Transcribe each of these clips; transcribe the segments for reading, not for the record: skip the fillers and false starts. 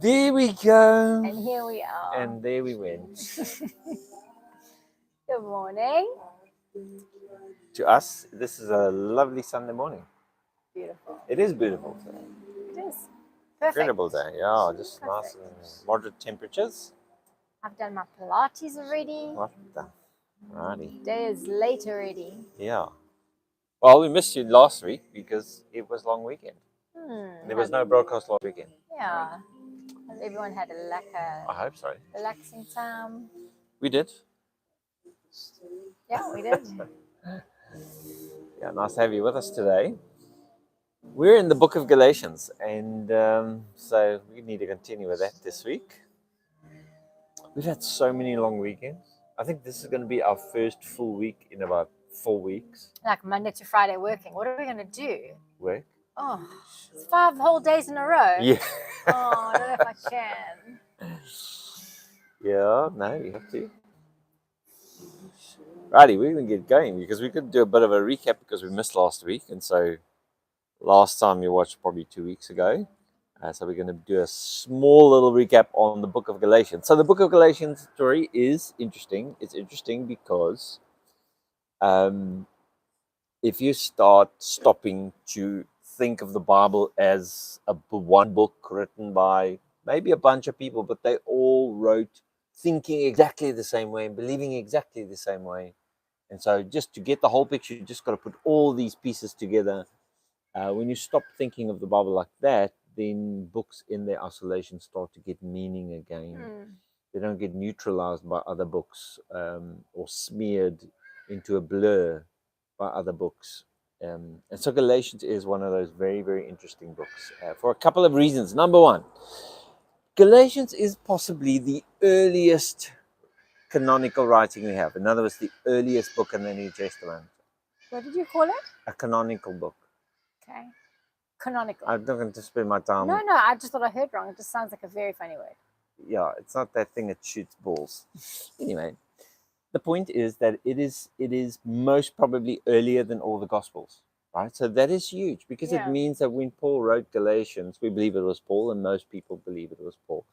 There we go. And here we are. And there we went. Good morning. To us, this is a lovely Sunday morning. Beautiful. It is beautiful today. It is. Perfect. Incredible day. Yeah, just nice Perfect. and moderate temperatures. I've done my Pilates already. What the? Righty. Day is late already. Yeah. Well, we missed you last week because it was long weekend. There was no broadcast last weekend. Yeah. Everyone had I hope so. relaxing time. We did. Yeah, we did. Yeah, nice to have you with us today. We're in the Book of Galatians, and so we need to continue with that this week. We've had so many long weekends. I think this is going to be our first full week in about 4 weeks. Like Monday to Friday working. What are we going to do? Work? Oh, it's 5 whole days in a row. Yeah. Oh, I don't know if I can. Yeah, no, you have to. Righty, we're going to get going because we could do a bit of a recap because we missed last week. And so last time you watched probably 2 weeks ago. So we're going to do a small little recap on the Book of Galatians. So the Book of Galatians story is interesting. It's interesting because if you start stopping to think of the Bible as one book written by maybe a bunch of people, but they all wrote thinking exactly the same way and believing exactly the same way. And so just to get the whole picture, you just got to put all these pieces together. When you stop thinking of the Bible like that, then books in their isolation start to get meaning again. They don't get neutralized by other books or smeared into a blur by other books. And so Galatians is one of those very, very interesting books for a couple of reasons. Number one, Galatians is possibly the earliest canonical writing we have. In other words, the earliest book in the New Testament. What did you call it? A canonical book. Okay. Canonical. I'm not going to spend my time. No, I just thought I heard wrong. It just sounds like a very funny word. Yeah, it's not that thing that shoots balls. Anyway, the point is that it is most probably earlier than all the Gospels, right? So that is huge because it means that when Paul wrote Galatians, we believe it was Paul, and most people believe it was Paul.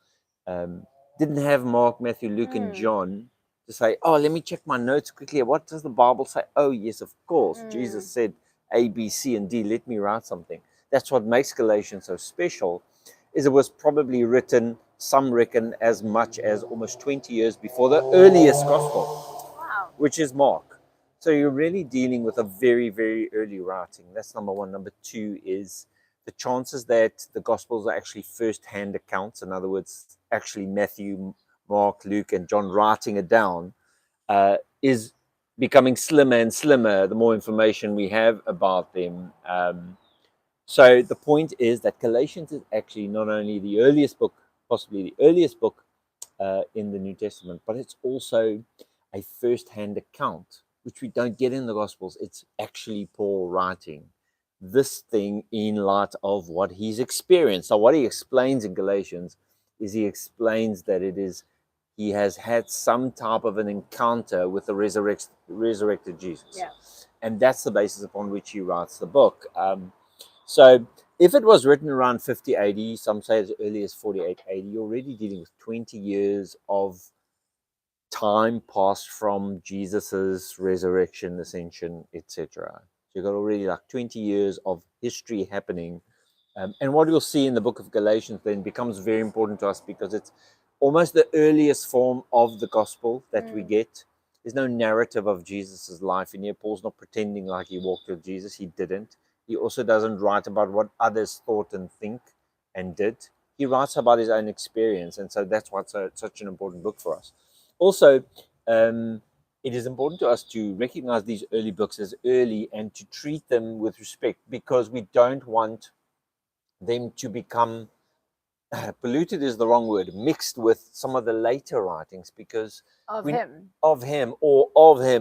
Didn't have Mark, Matthew, Luke, and John to say, oh, let me check my notes quickly. What does the Bible say? Oh, yes, of course. Jesus said A, B, C, and D. Let me write something. That's what makes Galatians so special, is it was probably written, some reckon, as much as almost 20 years before the earliest gospel, which is Mark. So you're really dealing with a very, very early writing. That's number one. Number two is the chances that the gospels are actually first-hand accounts, in other words, actually Matthew, Mark, Luke, and John writing it down, is becoming slimmer and slimmer the more information we have about them. So the point is that Galatians is actually not only the earliest book, possibly the earliest book in the New Testament, but it's also a first-hand account, which we don't get in the Gospels. It's actually Paul writing this thing in light of what he's experienced. So what he explains in Galatians is he explains that he has had some type of an encounter with the resurrected Jesus. Yeah. And that's the basis upon which he writes the book. So if it was written around 50 AD, some say as early as 48 AD, you're already dealing with 20 years of time passed from Jesus's resurrection, ascension, etc. So you've got already like 20 years of history happening. And what you'll see in the book of Galatians then becomes very important to us because it's almost the earliest form of the gospel that we get. There's no narrative of Jesus's life in here. Paul's not pretending like he walked with Jesus. He didn't. He also doesn't write about what others thought and think and did. He writes about his own experience. And so that's why it's such an important book for us. Also, it is important to us to recognize these early books as early and to treat them with respect because we don't want them to become polluted is the wrong word, mixed with some of the later writings because of him,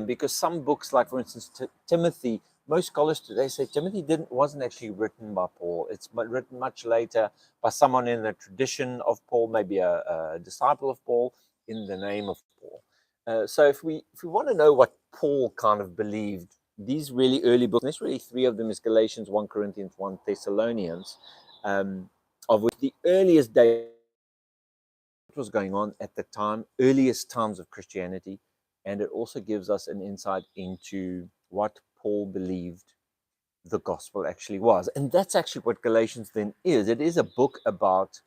because some books, like for instance Timothy, most scholars today say Timothy wasn't actually written by Paul. It's written much later by someone in the tradition of Paul, maybe a disciple of Paul in the name of Paul. So if we want to know what Paul kind of believed, these really early books, there's really three of them, is Galatians, 1 Corinthians, 1 Thessalonians, of which the earliest date what was going on at the time, earliest times of Christianity, and it also gives us an insight into what Paul believed the gospel actually was. And that's actually what Galatians then is. It is a book about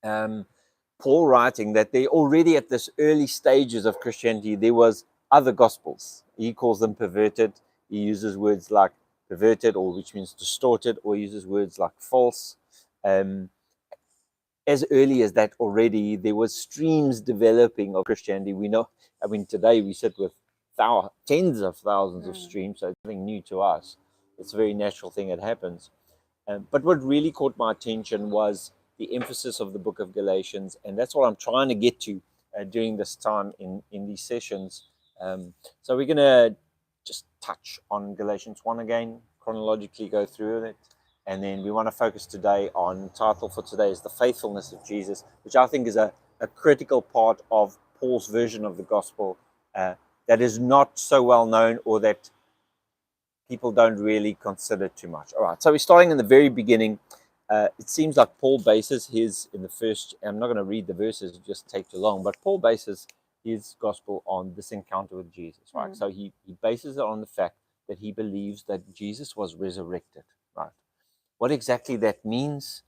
Paul writing that they already at this early stages of Christianity, there was other gospels. He calls them perverted. He uses words like perverted, or which means distorted, or he uses words like false. As early as that already, there was streams developing of Christianity. We know, I mean, today we sit with tens of thousands of streams, so it's nothing new to us. It's a very natural thing that happens. But what really caught my attention was the emphasis of the book of Galatians, and that's what I'm trying to get to during this time in these sessions. So we're going to just touch on Galatians 1 again, chronologically go through it, and then we want to focus today on, title for today is The Faithfulness of Jesus, which I think is a critical part of Paul's version of the gospel that is not so well known, or that people don't really consider too much. All right, so we're starting in the very beginning. It seems like Paul bases his, in the first, I'm not going to read the verses, it just take too long, but Paul bases his gospel on this encounter with Jesus, right? So he bases it on the fact that he believes that Jesus was resurrected, right? What exactly that means,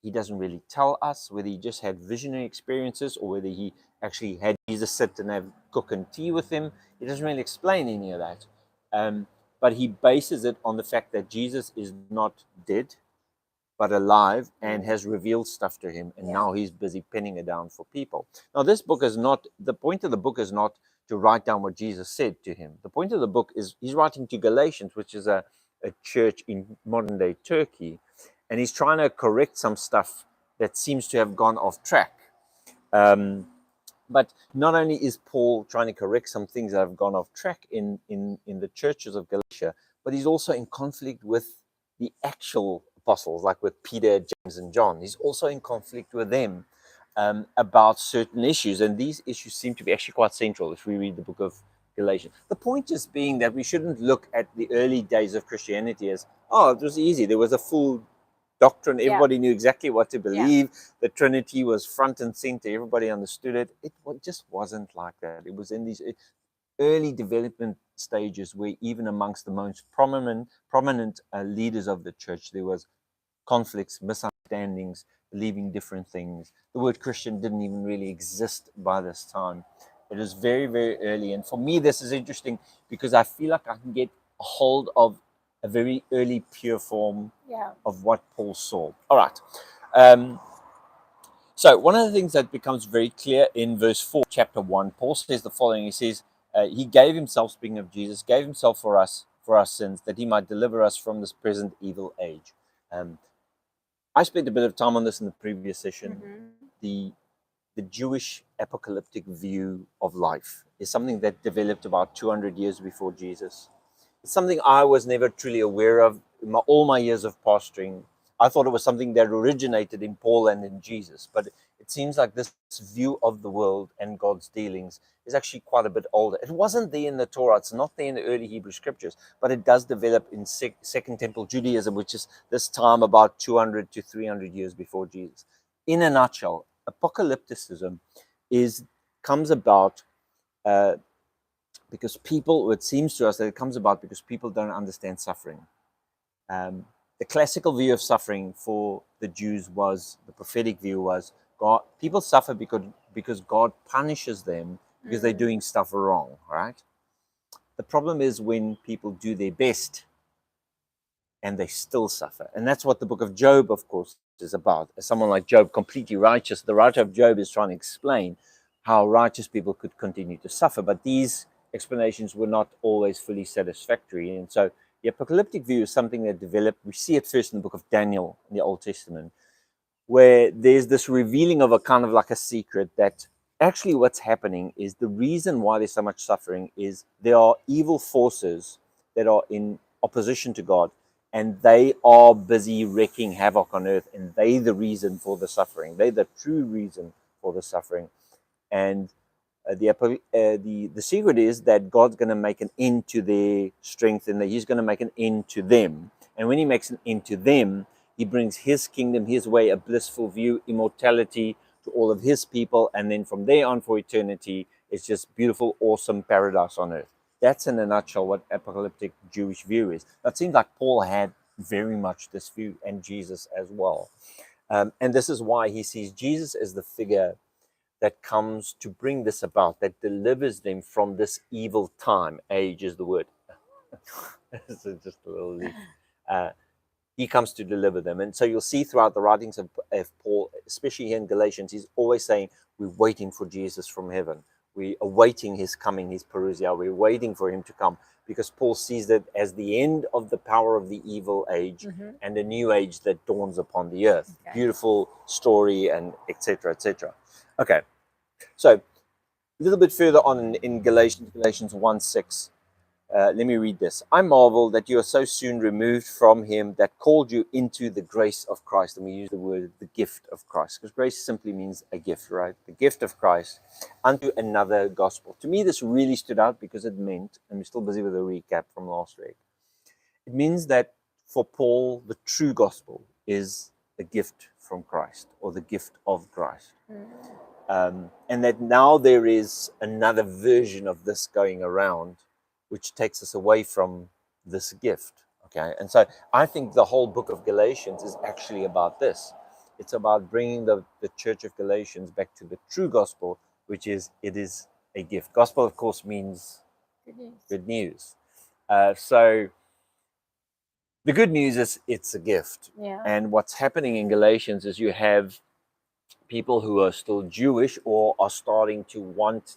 he doesn't really tell us, whether he just had visionary experiences or whether he actually had Jesus sit and have cook and tea with him. He doesn't really explain any of that. But he bases it on the fact that Jesus is not dead, but alive, and has revealed stuff to him. And now he's busy penning it down for people. Now, this book is not, the point of the book is not to write down what Jesus said to him. The point of the book is he's writing to Galatians, which is a church in modern day Turkey. And he's trying to correct some stuff that seems to have gone off track. But not only is Paul trying to correct some things that have gone off track in the churches of Galatia, but he's also in conflict with the actual apostles, like with Peter, James, and John. He's also in conflict with them about certain issues. And these issues seem to be actually quite central if we read the book of Galatians. The point just being that we shouldn't look at the early days of Christianity as, oh, it was easy. There was a full doctrine. Everybody knew exactly what to believe. The Trinity was front and center. Everybody understood it. It just wasn't like that. It was in these early development stages where even amongst the most prominent leaders of the church, there was conflicts, misunderstandings, believing different things. The word Christian didn't even really exist by this time. It was very, very early. And for me, this is interesting because I feel like I can get a hold of a very early pure form of what Paul saw. All right. So one of the things that becomes very clear in verse 4, chapter 1, Paul says the following. He says, he gave himself, speaking of Jesus, gave himself for us, for our sins, that he might deliver us from this present evil age. I spent a bit of time on this in the previous session. The Jewish apocalyptic view of life is something that developed about 200 years before Jesus. It's something I was never truly aware of in all my years of pastoring. I thought it was something that originated in Paul and in Jesus, but it seems like this view of the world and God's dealings is actually quite a bit older. It wasn't there in the Torah, it's not there in the early Hebrew scriptures, but it does develop in Second Temple Judaism, which is this time about 200 to 300 years before Jesus. In a nutshell, apocalypticism comes about because people, it seems to us that it comes about because people don't understand suffering. The classical view of suffering for the Jews was, the prophetic view was, people suffer because God punishes them because they're doing stuff wrong, right? The problem is when people do their best and they still suffer. And that's what the book of Job, of course, is about. As someone like Job, completely righteous, the writer of Job is trying to explain how righteous people could continue to suffer. But these explanations were not always fully satisfactory. And so the apocalyptic view is something that developed. We see it first in the book of Daniel in the Old Testament, where there's this revealing of a kind of like a secret that actually what's happening is the reason why there's so much suffering is there are evil forces that are in opposition to God, and they are busy wreaking havoc on earth, and they're the reason for the suffering. They're the true reason for the suffering. And the secret is that God's going to make an end to their strength, and that he's going to make an end to them. And when he makes an end to them, he brings his kingdom, his way, a blissful view, immortality, to all of his people, and then from there on for eternity, it's just beautiful, awesome paradise on earth. That's in a nutshell what apocalyptic Jewish view is. It seems like Paul had very much this view, and Jesus as well. And this is why he sees Jesus as the figure that comes to bring this about, that delivers them from this evil time. Age is the word. This is just a little leaf. He comes to deliver them. And so you'll see throughout the writings of Paul, especially here in Galatians, he's always saying, we're waiting for Jesus from heaven. We're awaiting his coming, his parousia. We're waiting for him to come, because Paul sees that as the end of the power of the evil age and a new age that dawns upon the earth. Okay. Beautiful story, and etc., etc. Okay, so a little bit further on in Galatians 1:6. Let me read this. I marvel that you are so soon removed from him that called you into the grace of Christ. And we use the word the gift of Christ, because grace simply means a gift, right? The gift of Christ unto another gospel. To me, this really stood out because it meant, and we're still busy with a recap from last week, it means that for Paul, the true gospel is a gift from Christ, or the gift of Christ. And that now there is another version of this going around, which takes us away from this gift, okay? And so I think the whole book of Galatians is actually about this. It's about bringing the church of Galatians back to the true gospel, which is, it is a gift. Gospel, of course, means good news. So the good news is it's a gift. Yeah. And what's happening in Galatians is you have people who are still Jewish or are starting to want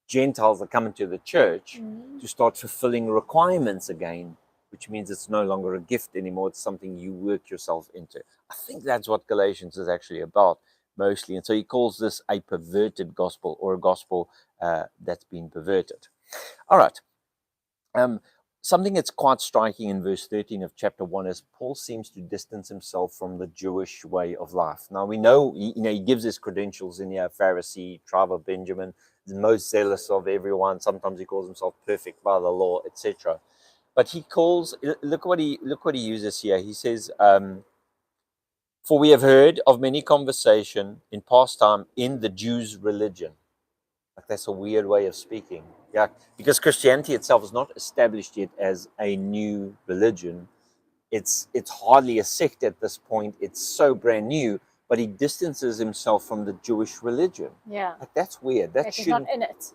Gentiles that come into the church to start fulfilling requirements again, which means it's no longer a gift anymore. It's something you work yourself into. I think that's what Galatians is actually about mostly. And so he calls this a perverted gospel, or a gospel that's been perverted. All right. Something that's quite striking in verse 13 of chapter 1 is Paul seems to distance himself from the Jewish way of life. Now we know, he gives his credentials in here: Pharisee, tribe of Benjamin, the most zealous of everyone. Sometimes he calls himself perfect by the law, etc. But he calls, look what he uses here. He says, for we have heard of many conversation in past time in the Jews' religion. Like, that's a weird way of speaking. Yeah, because Christianity itself is not established yet as a new religion. It's hardly a sect at this point. It's so brand new, but he distances himself from the Jewish religion. Yeah. Like, that's weird. That he's not in it.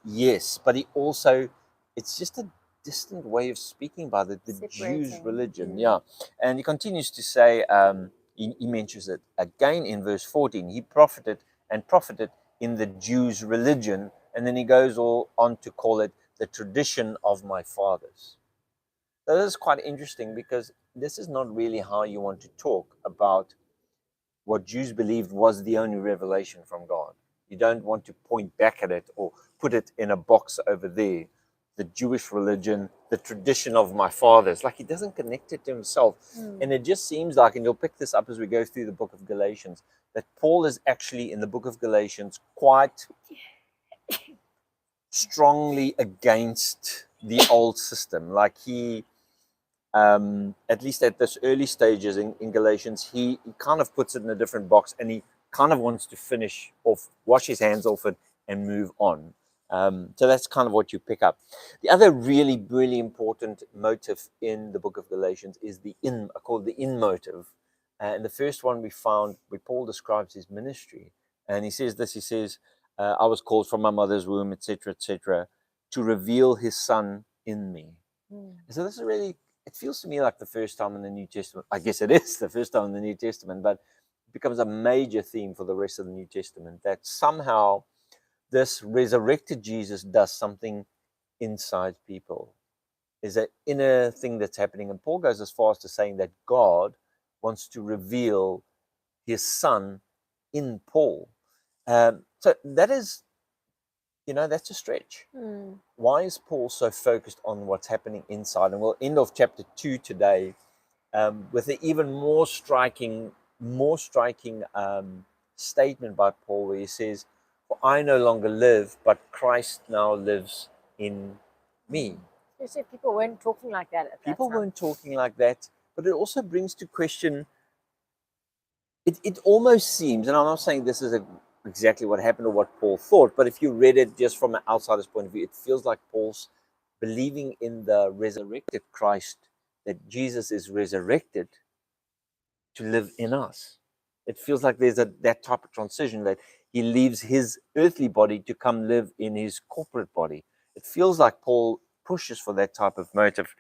Yes, but he also, it's just a distant way of speaking by the Jews' religion. Yeah. And he continues to say, he mentions it again in verse 14. He profited in the Jews' religion, and then he goes on to call it the tradition of my fathers. So this is quite interesting, because this is not really how you want to talk about what Jews believed was the only revelation from God. You don't want to point back at it or put it in a box over there. The Jewish religion, the tradition of my fathers. Like, he doesn't connect it to himself. And it just seems like, and you'll pick this up as we go through the book of Galatians, that Paul is actually in the book of Galatians quite strongly against the old system. Like, he, at least at this early stages in Galatians, he kind of puts it in a different box, and he kind of wants to finish off, wash his hands off it, and move on. So that's kind of what you pick up. The other really, really important motive in the book of Galatians is called the in motive. And the first one we found where Paul describes his ministry. And he says this, he says, I was called from my mother's womb, etc., to reveal his son in me. So this is really, it feels to me like the first time in the New Testament. I guess it is the first time in the New Testament, but it becomes a major theme for the rest of the New Testament, that somehow this resurrected Jesus does something inside people. There's an inner thing that's happening. And Paul goes as far as to saying that God wants to reveal his son in Paul. So that is, that's a stretch. Why is Paul so focused on what's happening inside? And we'll end off chapter 2 today with an even more striking statement by Paul, where he says, for I no longer live, but Christ now lives in me. You said people weren't talking like that at that time. People weren't talking like that, but it also brings to question, it almost seems, and I'm not saying this is exactly what happened or what Paul thought, but if you read it just from an outsider's point of view, it feels like Paul's believing in the resurrected Christ, that Jesus is resurrected to live in us. It feels like there's that type of transition, that he leaves his earthly body to come live in his corporate body. It feels like Paul pushes for that type of motive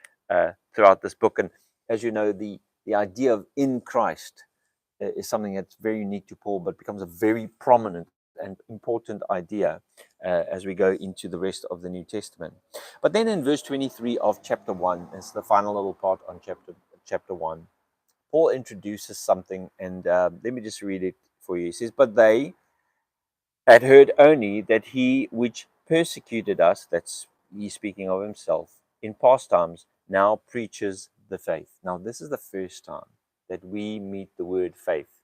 throughout this book. And as you know, the idea of in Christ is something that's very unique to Paul, but becomes a very prominent and important idea as we go into the rest of the New Testament. But then in verse 23 of chapter 1, it's the final little part on chapter 1, Paul introduces something, and let me just read it for you. He says, "But they had heard only that he which persecuted us," that's he speaking of himself, "in past times, now preaches the faith." Now, this is the first time that we meet the word faith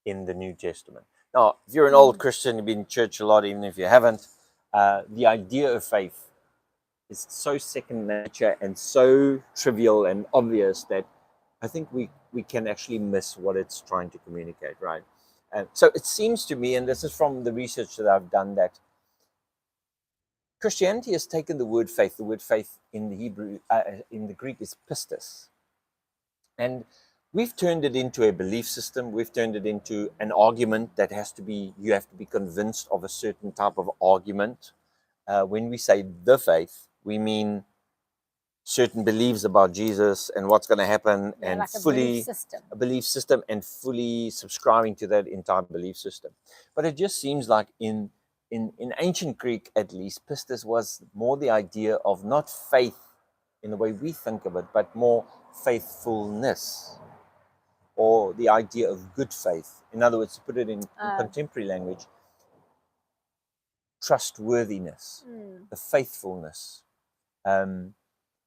in the New Testament. Now, if you're an old Christian, you've been in church a lot, even if you haven't, the idea of faith is so second nature and so trivial and obvious that I think we can actually miss what it's trying to communicate, right? And so it seems to me, and this is from the research that I've done, that Christianity has taken the word faith. The word faith in the Hebrew, in the Greek, is pistis, and we've turned it into a belief system. We've turned it into an argument that you have to be convinced of a certain type of argument. When we say the faith, we mean certain beliefs about Jesus and what's going to happen, and like fully a belief system and fully subscribing to that entire belief system. But it just seems like in ancient Greek, at least, pistis was more the idea of not faith in the way we think of it, but more faithfulness, or the idea of good faith. In other words, to put it in contemporary language, trustworthiness, the faithfulness.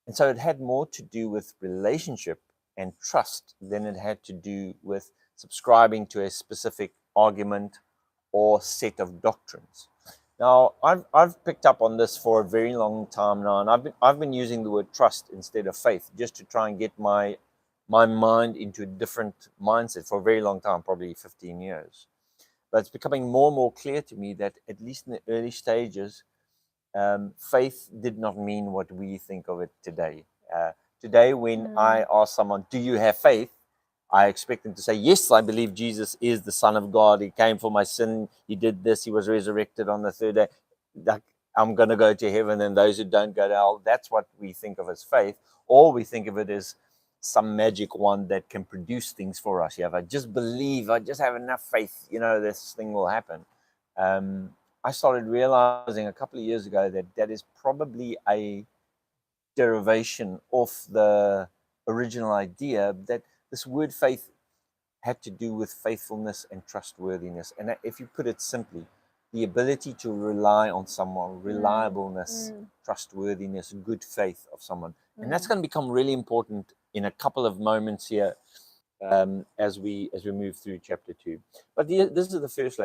And so it had more to do with relationship and trust than it had to do with subscribing to a specific argument or set of doctrines. Now, I've picked up on this for a very long time now, and I've been using the word trust instead of faith, just to try and get my mind into a different mindset for a very long time, probably 15 years. But it's becoming more and more clear to me that, at least in the early stages, faith did not mean what we think of it today. Today, when I ask someone, "Do you have faith?" I expect them to say, "Yes, I believe Jesus is the Son of God. He came for my sin. He did this. He was resurrected on the third day. I'm going to go to heaven, and those who don't go to hell." That's what we think of as faith. Or we think of it as some magic wand that can produce things for us. If I just believe, I just have enough faith, this thing will happen. I started realizing a couple of years ago that that is probably a derivation of the original idea, that this word faith had to do with faithfulness and trustworthiness. And if you put it simply, the ability to rely on someone, reliableness, trustworthiness, good faith of someone. And that's going to become really important in a couple of moments here as we move through chapter 2. But this is the first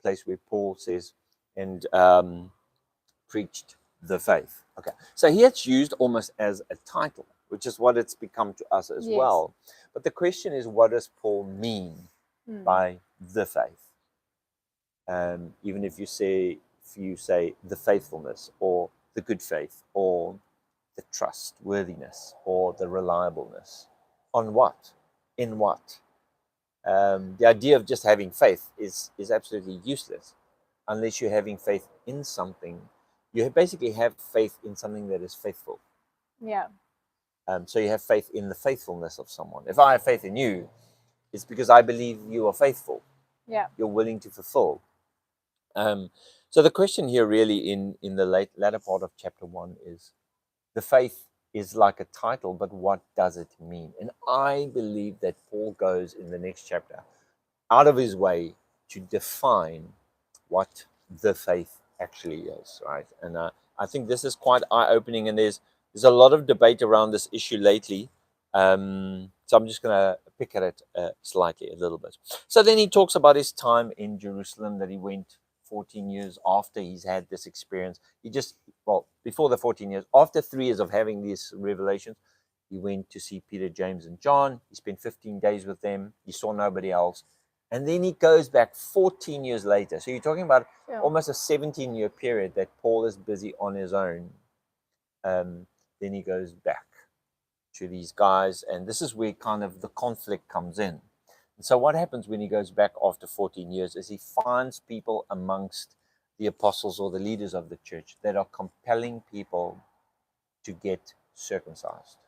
place where Paul says, and preached the faith. Okay, so here it's used almost as a title, which is what it's become to us as well. But the question is, what does Paul mean by the faith? Even if you say the faithfulness, or the good faith, or the trustworthiness, or the reliableness, on what? In what? The idea of just having faith is absolutely useless unless you're having faith in something. You basically have faith in something that is faithful. Yeah. So you have faith in the faithfulness of someone. If I have faith in you, it's because I believe you are faithful. Yeah. You're willing to fulfill. So the question here really in the latter part of chapter 1 is, the faith is like a title, but what does it mean? And I believe that Paul goes in the next chapter out of his way to define what the faith actually is, right? And I think this is quite eye-opening, and there's a lot of debate around this issue lately. So I'm just going to pick at it slightly, a little bit. So then he talks about his time in Jerusalem, that he went 14 years after he's had this experience. Before the 14 years, after 3 years of having these revelations, he went to see Peter, James, and John. He spent 15 days with them. He saw nobody else. And then he goes back 14 years later. So you're talking about Yeah. almost a 17-year period that Paul is busy on his own. Then he goes back to these guys, and this is where kind of the conflict comes in. And so what happens when he goes back after 14 years is he finds people amongst the apostles or the leaders of the church that are compelling people to get circumcised.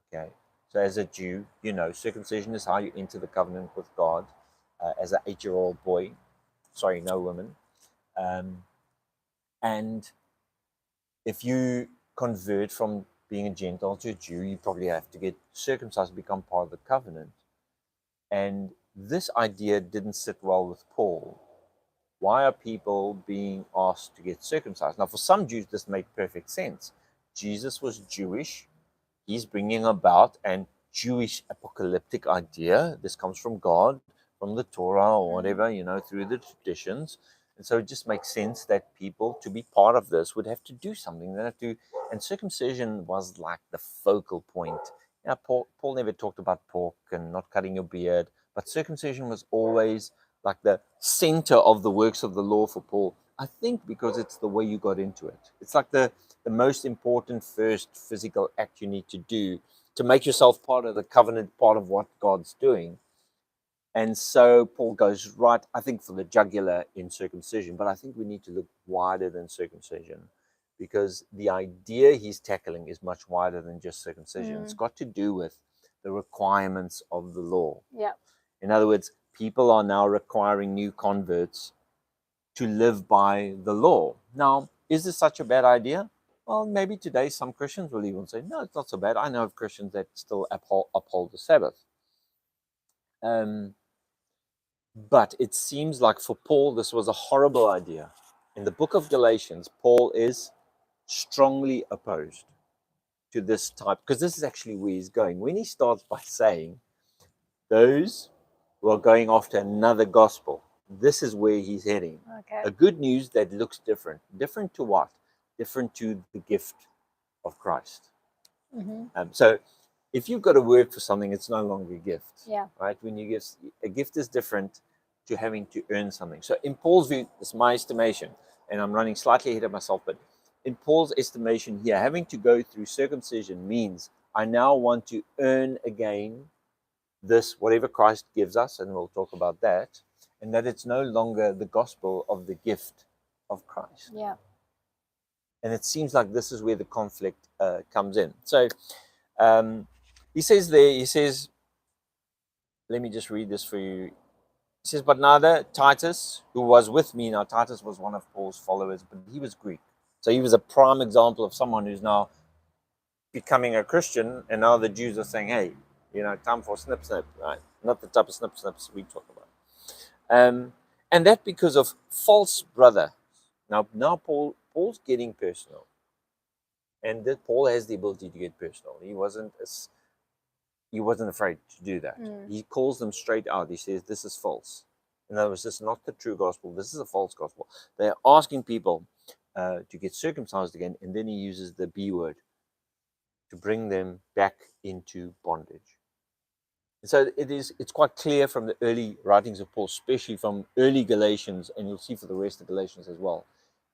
Okay, so as a Jew, you know, circumcision is how you enter the covenant with God. As an 8-year-old boy, sorry, no woman, and if you convert from being a Gentile to a Jew, you probably have to get circumcised to become part of the covenant. And this idea didn't sit well with Paul. Why are people being asked to get circumcised? Now, for some Jews, this made perfect sense. Jesus was Jewish. He's bringing about an Jewish apocalyptic idea. This comes from God, from the Torah or whatever, you know, through the traditions. And so it just makes sense that people, to be part of this, would have to do something. They have to, and circumcision was like the focal point. You know, Paul never talked about pork and not cutting your beard, but circumcision was always like the center of the works of the law for Paul. I think because it's the way you got into it. It's like the most important first physical act you need to do to make yourself part of the covenant, part of what God's doing. And so Paul goes right, I think, for the jugular in circumcision, but I think we need to look wider than circumcision because the idea he's tackling is much wider than just circumcision. It's got to do with the requirements of the law. Yeah. In other words, people are now requiring new converts to live by the law. Now, is this such a bad idea? Well, maybe today some Christians will even say, no, it's not so bad. I know of Christians that still uphold the Sabbath. But it seems like for Paul, this was a horrible idea. In the book of Galatians, Paul is strongly opposed to this type, because this is actually where he's going. When he starts by saying, those who are going after another gospel, this is where he's heading. Okay. A good news that looks different. Different to what? Different to the gift of Christ. So if you've got a word for something, it's no longer a gift. Yeah. Right? When you give, a gift is different to having to earn something. So in Paul's view, this is my estimation, and I'm running slightly ahead of myself, but in Paul's estimation here, having to go through circumcision means I now want to earn again this, whatever Christ gives us, and we'll talk about that, and that it's no longer the gospel of the gift of Christ. Yeah. And it seems like this is where the conflict comes in. So he says there, let me just read this for you. He says, but neither Titus, who was with me, now Titus was one of Paul's followers, but he was Greek. So he was a prime example of someone who's now becoming a Christian, and now the Jews are saying, hey, you know, time for snip, snip, right? Not the type of snip, snips we talk about. And that because of false brother. Now Paul's getting personal. And that Paul has the ability to get personal. He wasn't afraid to do that. He calls them straight out. He says, this is false. In other words, this is not the true gospel. This is a false gospel. They're asking people to get circumcised again, and then he uses the B word to bring them back into bondage. And so it's quite clear from the early writings of Paul, especially from early Galatians, and you'll see for the rest of Galatians as well.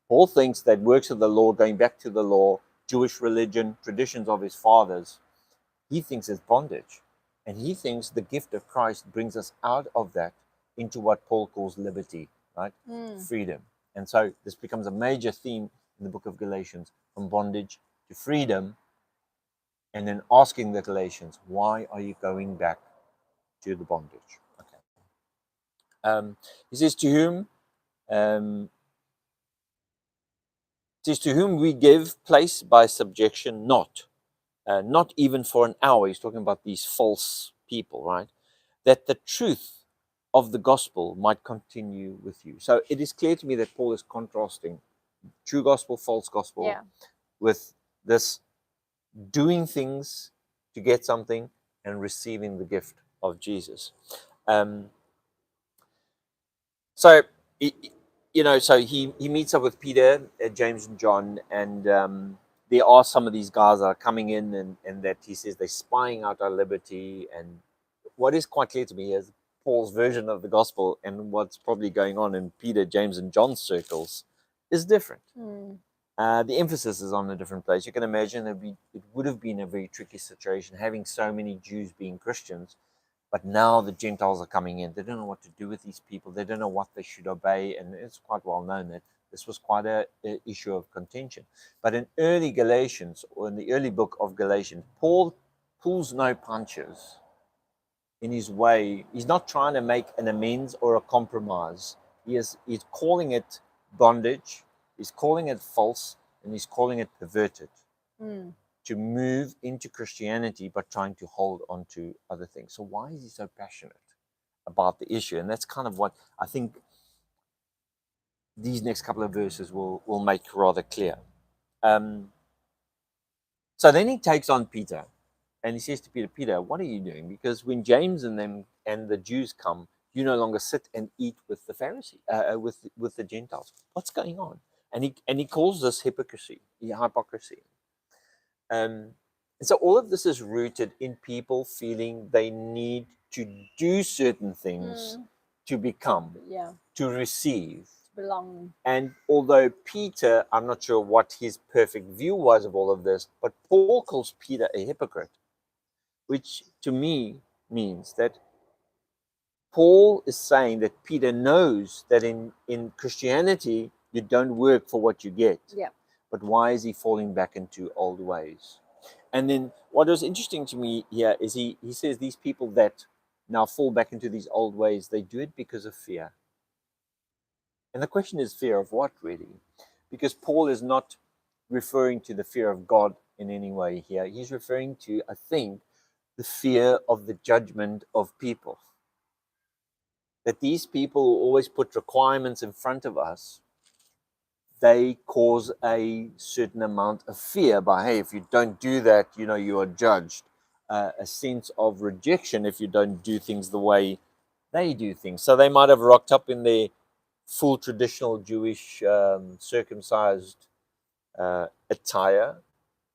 Paul thinks that works of the law, going back to the law, Jewish religion, traditions of his fathers, he thinks it's bondage. And he thinks the gift of Christ brings us out of that into what Paul calls liberty, right? Freedom. And so this becomes a major theme in the book of Galatians, from bondage to freedom, and then asking the Galatians, why are you going back to the bondage? Okay. He says, to whom we give place by subjection, not even for an hour. He's talking about these false people, right? That the truth of the gospel might continue with you. So it is clear to me that Paul is contrasting true gospel, false gospel, with this doing things to get something and receiving the gift of Jesus. So he meets up with Peter, James, and John, and there are some of these guys that are coming in, and that he says they're spying out our liberty. And what is quite clear to me is Paul's version of the gospel and what's probably going on in Peter, James, and John's circles is different. The emphasis is on a different place. You can imagine that it would have been a very tricky situation having so many Jews being Christians, but now the Gentiles are coming in. They don't know what to do with these people. They don't know what they should obey, and it's quite well known that this was quite an issue of contention. But in early Galatians, or in the early book of Galatians, Paul pulls no punches in his way. He's not trying to make an amends or a compromise. He's calling it bondage, he's calling it false, and he's calling it perverted. To move into Christianity but trying to hold on to other things. So why is he so passionate about the issue? And that's kind of what I think these next couple of verses will make rather clear. So then he takes on Peter, and he says to Peter, Peter, what are you doing? Because when James and them and the Jews come, you no longer sit and eat with the Pharisees, with the Gentiles. What's going on? And he calls this hypocrisy. And so all of this is rooted in people feeling they need to do certain things to become, to receive, to belong. And although Peter, I'm not sure what his perfect view was of all of this, but Paul calls Peter a hypocrite, which to me means that Paul is saying that Peter knows that in Christianity, you don't work for what you get. Yeah. But why is he falling back into old ways? And then what was interesting to me here is he says these people that now fall back into these old ways, they do it because of fear. And the question is fear of what, really? Because Paul is not referring to the fear of God in any way here. He's referring to, I think, the fear of the judgment of people. That these people who always put requirements in front of us, they cause a certain amount of fear by, hey, if you don't do that, you are judged. A sense of rejection if you don't do things the way they do things. So they might have rocked up in their full traditional Jewish circumcised attire,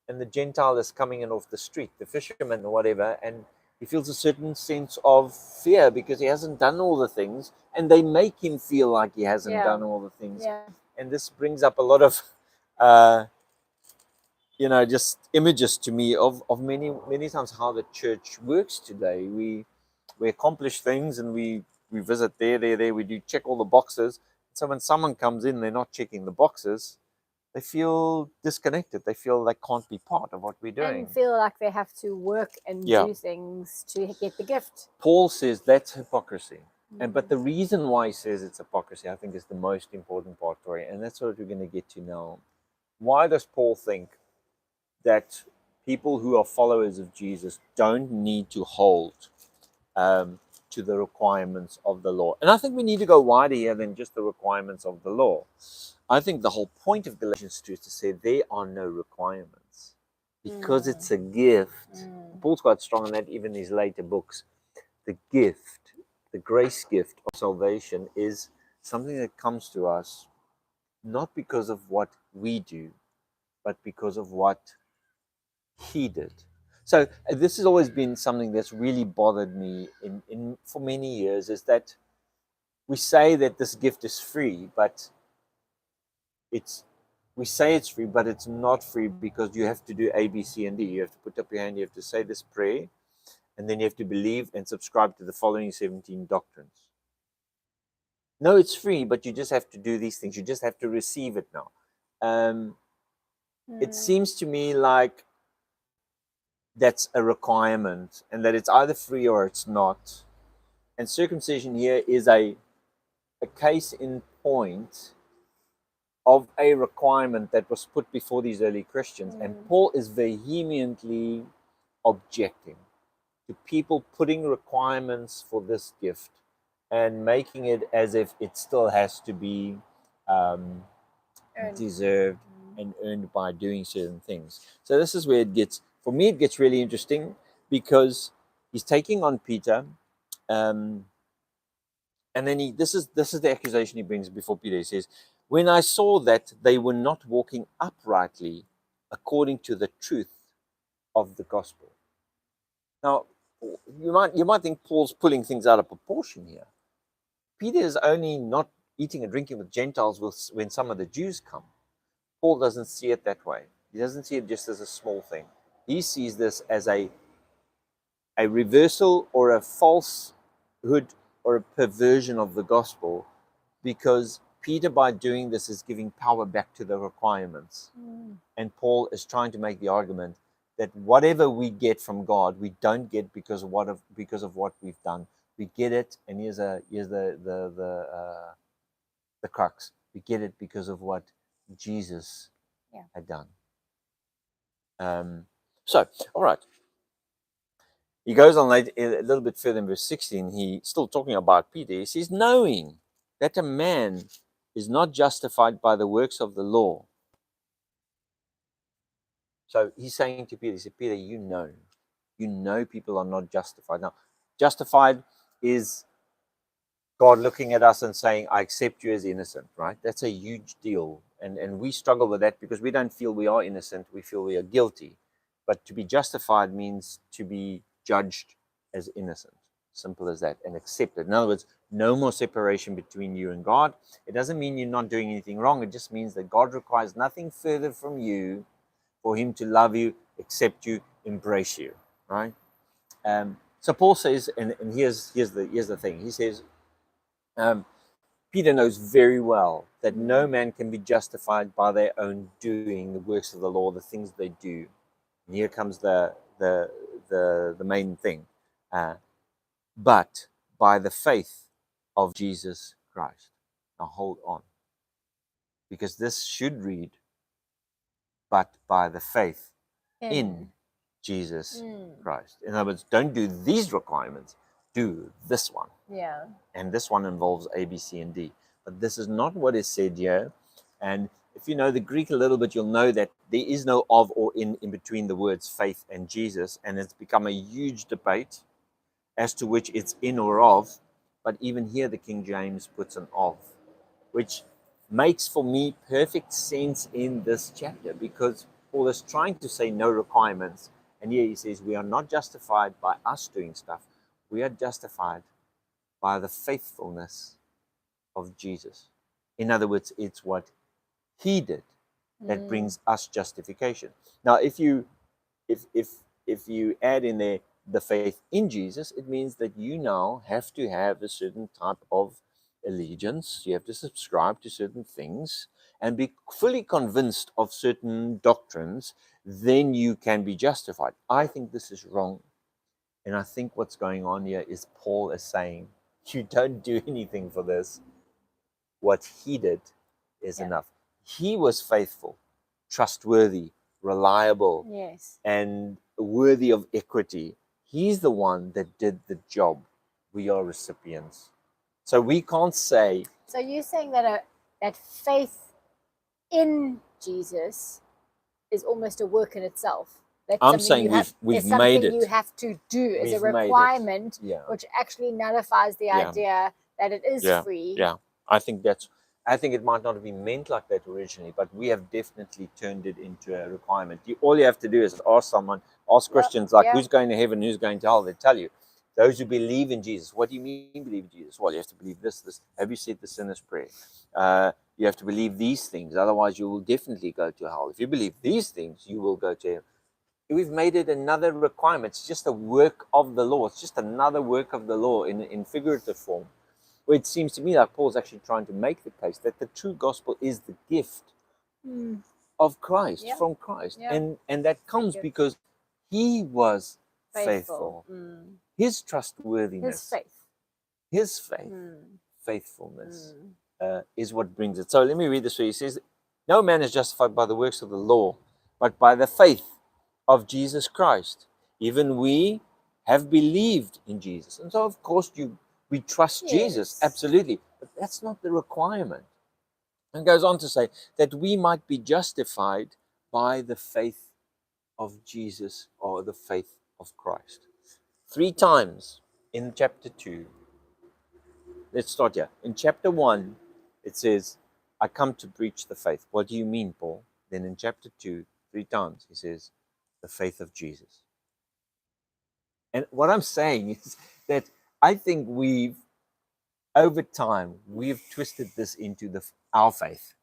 and the Gentile is coming in off the street, the fisherman or whatever, and he feels a certain sense of fear because he hasn't done all the things, and they make him feel like he hasn't done all the things. Yeah. And this brings up a lot of, just images to me of many times how the church works today. We accomplish things and we visit there, we do check all the boxes. So when someone comes in, they're not checking the boxes, they feel disconnected. They feel they can't be part of what we're doing. And feel like they have to work and do things to get the gift. Paul says that's hypocrisy. But the reason why he says it's hypocrisy, I think, is the most important part, Tori, and that's what we're going to get to now. Why does Paul think that people who are followers of Jesus don't need to hold to the requirements of the law? And I think we need to go wider here than just the requirements of the law. I think the whole point of Galatians 2 is to say there are no requirements because it's a gift. Paul's quite strong on that even in his later books. The gift, the grace gift of salvation is something that comes to us not because of what we do, but because of what he did. So this has always been something that's really bothered me in for many years, is that we say that this gift is free, but we say it's free, but it's not free because you have to do A, B, C, and D. You have to put up your hand, you have to say this prayer, and then you have to believe and subscribe to the following 17 doctrines. No, it's free, but you just have to do these things. You just have to receive it now. It seems to me like that's a requirement, and that it's either free or it's not. And circumcision here is a case in point of a requirement that was put before these early Christians. And Paul is vehemently objecting to people putting requirements for this gift and making it as if it still has to be deserved and earned by doing certain things. So this is where it gets really interesting, because he's taking on Peter, and then this is the accusation he brings before Peter. He says, when I saw that they were not walking uprightly according to the truth of the gospel. Now, you might think Paul's pulling things out of proportion here. Peter is only not eating and drinking with Gentiles when some of the Jews come. Paul doesn't see it that way. He doesn't see it just as a small thing. He sees this as a reversal or a falsehood or a perversion of the gospel, because Peter, by doing this, is giving power back to the requirements. And Paul is trying to make the argument that whatever we get from God, we don't get because of what we've done. We get it, and here's the crux. We get it because of what Jesus had done. So, all right. He goes on a little bit further in verse 16. He's still talking about Peter. He says, knowing that a man is not justified by the works of the law. So he's saying to Peter, he said, Peter, you know people are not justified. Now, justified is God looking at us and saying, I accept you as innocent, right? That's a huge deal. And we struggle with that because we don't feel we are innocent. We feel we are guilty. But to be justified means to be judged as innocent. Simple as that. And accepted. In other words, no more separation between you and God. It doesn't mean you're not doing anything wrong. It just means that God requires nothing further from you for him to love you, accept you, embrace you, right? So Paul says, and here's the thing. He says, Peter knows very well that no man can be justified by their own doing, the works of the law, the things they do. And here comes the main thing. But by the faith of Jesus Christ. Now hold on. Because this should read, but by the faith in Jesus Christ. In other words, don't do these requirements, do this one. Yeah. And this one involves A, B, C, and D. But this is not what is said here. And if you know the Greek a little bit, you'll know that there is no of or in between the words faith and Jesus. And it's become a huge debate as to which it's in or of. But even here, the King James puts an of, which makes for me perfect sense in this chapter, because Paul is trying to say no requirements. And here he says, we are not justified by us doing stuff. We are justified by the faithfulness of Jesus. In other words, it's what he did that brings us justification. Now, if you add in there the faith in Jesus, it means that you now have to have a certain type of allegiance. You have to subscribe to certain things and be fully convinced of certain doctrines. Then you can be justified. I think this is wrong. And I think what's going on here is Paul is saying, you don't do anything for this. What he did is enough. He was faithful, trustworthy, reliable, and worthy of equity. He's the one that did the job. We are recipients. So we can't say... So you're saying that that faith in Jesus is almost a work in itself. I'm saying we've made it. You have to do as a requirement, which actually nullifies the idea that it is free. Yeah, I think it might not have been meant like that originally, but we have definitely turned it into a requirement. All you have to do is ask Christians who's going to heaven, who's going to hell. They tell you. Those who believe in Jesus. What do you mean believe in Jesus? Well, you have to believe this. Have you said the sinner's prayer? You have to believe these things. Otherwise, you will definitely go to hell. If you believe these things, you will go to heaven. We've made it another requirement. It's just a work of the law. It's just another work of the law in figurative form. Where it seems to me like Paul's actually trying to make the case that the true gospel is the gift of Christ, from Christ. And that comes because he was faithful. His trustworthiness, his faith, faithfulness is what brings it. So let me read this for you. He says, no man is justified by the works of the law, but by the faith of Jesus Christ. Even we have believed in Jesus. And so, of course, we trust Jesus, absolutely. But that's not the requirement. And goes on to say that we might be justified by the faith of Jesus, or the faith of Christ. 3 times in chapter 2. Let's start here. In chapter 1, it says, I come to preach the faith. What do you mean, Paul? Then in chapter 2, 3 times, he says, the faith of Jesus. And what I'm saying is that I think over time, we've twisted this into our faith.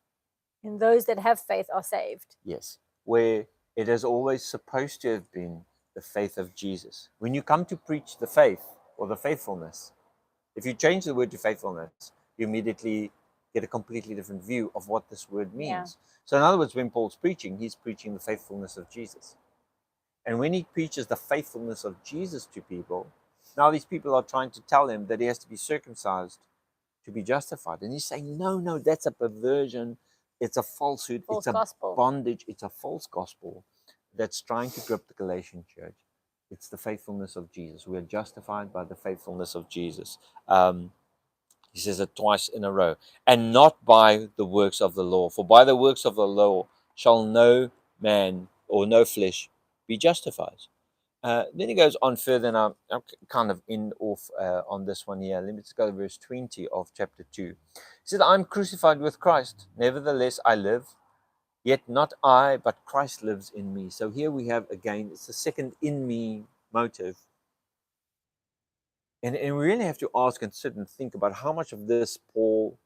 And those that have faith are saved. Yes. Where it has always supposed to have been the faith of Jesus. When you come to preach the faith or the faithfulness, if you change the word to faithfulness, you immediately get a completely different view of what this word means. Yeah. So in other words, when Paul's preaching, he's preaching the faithfulness of Jesus. And when he preaches the faithfulness of Jesus to people, now these people are trying to tell him that he has to be circumcised to be justified. And he's saying, no, that's a perversion. It's a falsehood. False It's a gospel. bondage. It's a false gospel that's trying to grip the Galatian church. It's the faithfulness of Jesus. We are justified by the faithfulness of Jesus. He says it twice in a row. And not by the works of the law. For by the works of the law shall no man or no flesh be justified. Then he goes on further, and I'm kind of end off on this one here. Let's go to verse 20 of chapter 2. He said, I'm crucified with Christ. Nevertheless, I live. Yet not I, but Christ lives in me. So here we have, again, it's the second in me motive. And we really have to ask and sit and think about how much of this Paul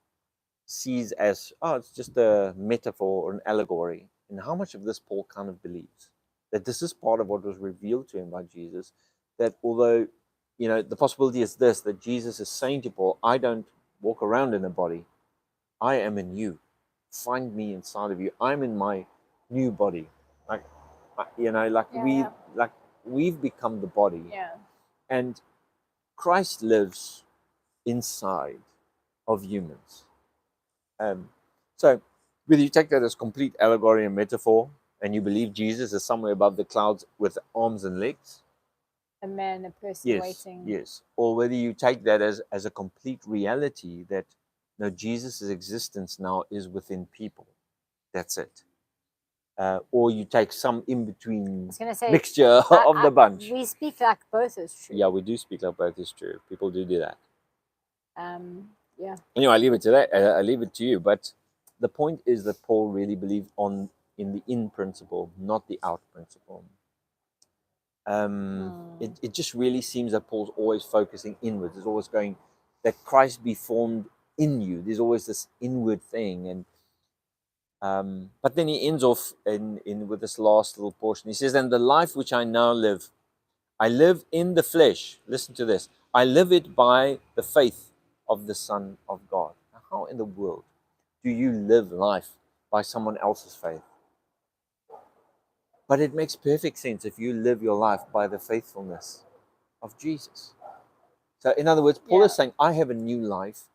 sees as, it's just a metaphor or an allegory. And how much of this Paul kind of believes. That this is part of what was revealed to him by Jesus. That although, the possibility is this, that Jesus is saying to Paul, I don't walk around in a body. I am in you. Find me inside of you. I'm in my new body. We've become the body. Yeah. And Christ lives inside of humans. So whether you take that as complete allegory and metaphor, and you believe Jesus is somewhere above the clouds with arms and legs, a person waiting. Yes. Or whether you take that as a complete reality that no, Jesus' existence now is within people. That's it. Or you take some in-between mixture of the bunch. We speak like both is true. Yeah, we do speak like both is true. People do that. Yeah. Anyway, I leave it to that. I leave it to you. But the point is that Paul really believed in the in principle, not the out principle. It just really seems that Paul's always focusing inwards. There's always going that Christ be formed in you. There's always this inward thing, and but then he ends off in with this last little portion. He says, "And the life which I now live, I live in the flesh." Listen to this. I live it by the faith of the Son of God. Now, how in the world do you live life by someone else's faith? But it makes perfect sense if you live your life by the faithfulness of Jesus. So in other words, Paul is saying, I have a new life.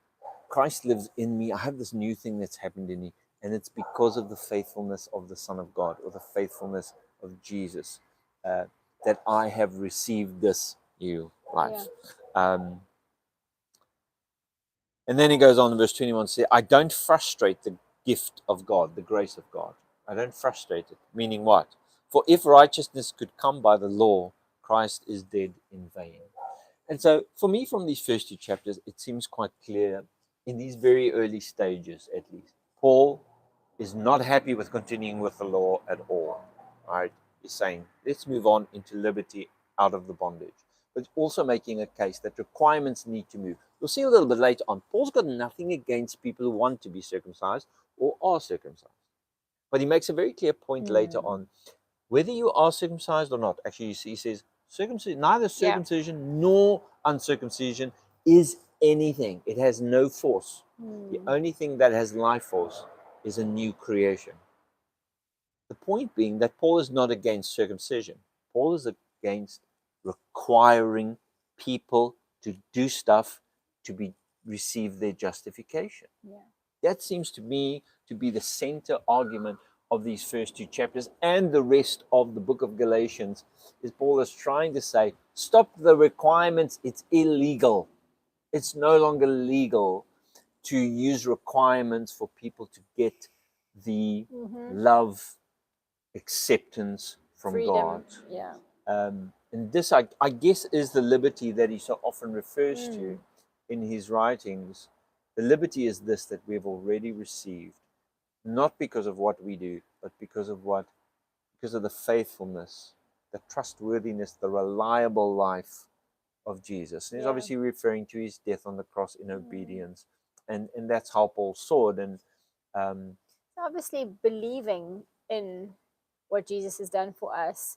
Christ lives in me. I have this new thing that's happened in me. And it's because of the faithfulness of the Son of God, or the faithfulness of Jesus, that I have received this new life. And then he goes on in verse 21 to say, I don't frustrate the gift of God, the grace of God. I don't frustrate it. Meaning what? For if righteousness could come by the law, Christ is dead in vain. And so for me, from these first two chapters, it seems quite clear in these very early stages, at least, Paul is not happy with continuing with the law at all. Right? He's saying, let's move on into liberty out of the bondage. But also making a case that requirements need to move. You'll see a little bit later on, Paul's got nothing against people who want to be circumcised or are circumcised. But he makes a very clear point later on, whether you are circumcised or not. Actually, he says, neither circumcision nor uncircumcision is anything. It has no force. The only thing that has life force is a new creation. The point being that Paul is not against circumcision. Paul is against requiring people to do stuff to receive their justification. That seems to me to be the center argument of these first two chapters and the rest of the book of Galatians. Is Paul is trying to say, stop the requirements. It's illegal. It's no longer legal to use requirements for people to get the love, acceptance from freedom. God. And this, I guess, is the liberty that he so often refers to in his writings. The liberty is this, that we've already received, not because of what we do, but because of the faithfulness the trustworthiness, the reliable life of Jesus. And he's obviously referring to his death on the cross in obedience. And that's how Paul saw it. And obviously believing in what Jesus has done for us,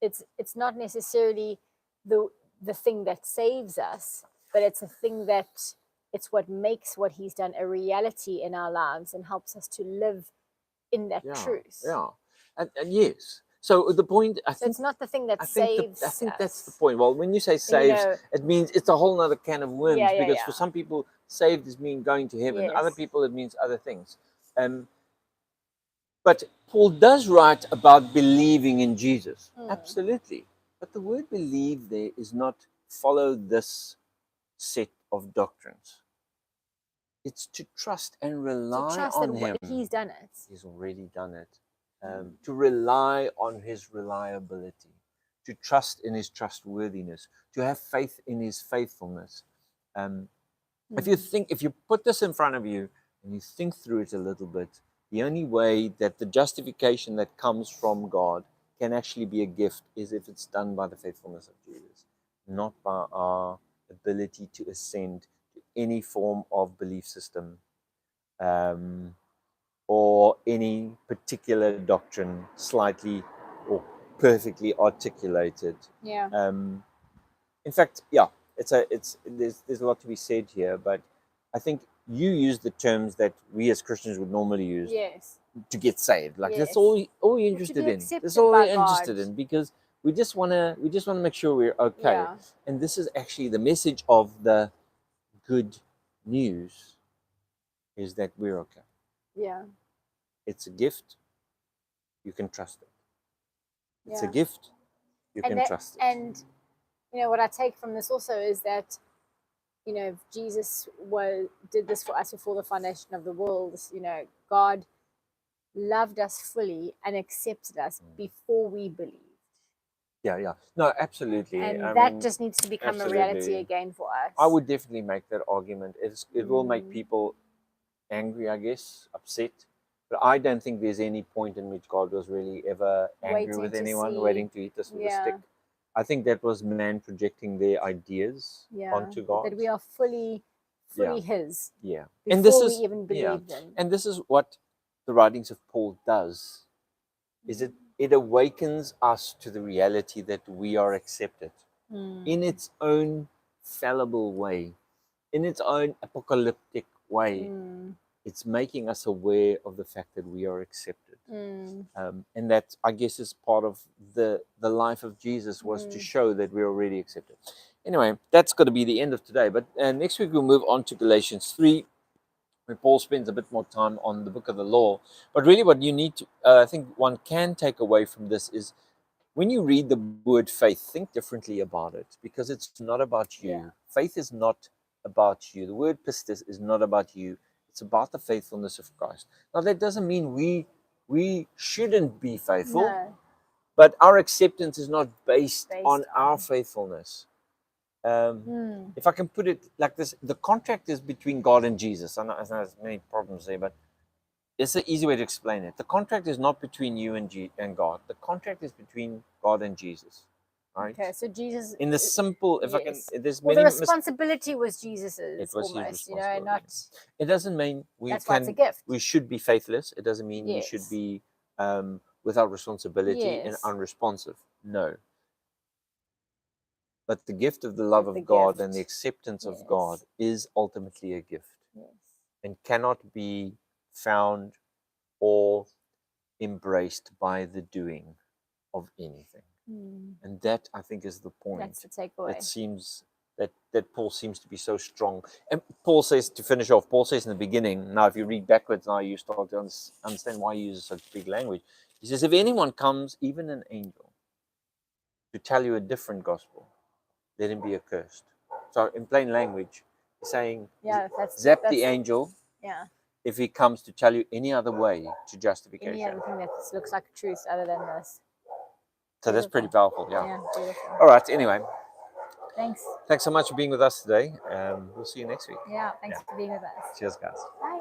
it's not necessarily the thing that saves us, but it's a thing that it's what makes what he's done a reality in our lives and helps us to live in that truth. Yeah. And yes. So the point, I think, it's not the thing that saves I think us. that's the point. Well, when you say saves, it means it's a whole other can of worms, because for some people, saved is mean going to heaven. Other people, it means other things. But Paul does write about believing in Jesus. Absolutely. But the word believe there is not follow this set of doctrines. It's to trust and rely on him. He's done it. He's already done it. To rely on his reliability, to trust in his trustworthiness, to have faith in his faithfulness. If you put this in front of you and you think through it a little bit, the only way that the justification that comes from God can actually be a gift is if it's done by the faithfulness of Jesus, not by our ability to ascend to any form of belief system, or any particular doctrine, slightly or perfectly articulated. In fact, there's a lot to be said here, but I think you use the terms that we as Christians would normally use to get saved. Like that's all you're interested in. That's all we're interested in, because we just want to make sure we're okay. And this is actually the message of the good news, is that we're okay. It's a gift. You can trust it. It's a gift. You can trust it. And what I take from this also is that Jesus did this for us before the foundation of the world. God loved us fully and accepted us before we believed. No, absolutely. And that just needs to become a reality again for us. I would definitely make that argument. It will make people angry, I guess, upset. But I don't think there's any point in which God was really ever angry with anyone, waiting to hit us with a stick. I think that was man projecting their ideas onto God. That we are fully his. Before and this is, we even believed him. And this is what the writings of Paul does, is it awakens us to the reality that we are accepted in its own fallible way, in its own apocalyptic way. It's making us aware of the fact that we are accepted. And that, I guess, is part of the life of Jesus, was to show that we're already accepted. Anyway, that's got to be the end of today. But next week we'll move on to Galatians 3, where Paul spends a bit more time on the book of the law. But really what you need to, I think one can take away from this is, when you read the word faith, think differently about it, because it's not about you. Faith is not about you. The word pistis is not about you. It's about the faithfulness of Christ. Now, that doesn't mean we shouldn't be faithful, but our acceptance is not based on our faithfulness. If I can put it like this, the contract is between God and Jesus. I know there's many problems there, but it's an easy way to explain it. The contract is not between you and God. The contract is between God and Jesus. Right? Okay, so Jesus. In the simple, if I can, there's many. The responsibility was Jesus's. It was almost, his responsibility. Not. It doesn't mean that's why it's a gift. We should be faithless. It doesn't mean we should be without responsibility and unresponsive. No. But the gift of the love of God and the acceptance of God is ultimately a gift, and cannot be found or embraced by the doing of anything. And that, I think, is the point. That's the takeaway. It seems that Paul seems to be so strong. And Paul says, to finish off, Paul says in the beginning, now if you read backwards now, you start to understand why he uses such big language. He says, if anyone comes, even an angel, to tell you a different gospel, let him be accursed. So in plain language, he's saying, zap the angel if he comes to tell you any other way to justification. Any other thing that looks like truth other than this. So that's pretty powerful, beautiful. All right, anyway. Thanks so much for being with us today. We'll see you next week. Thanks for being with us. Cheers, guys. Bye.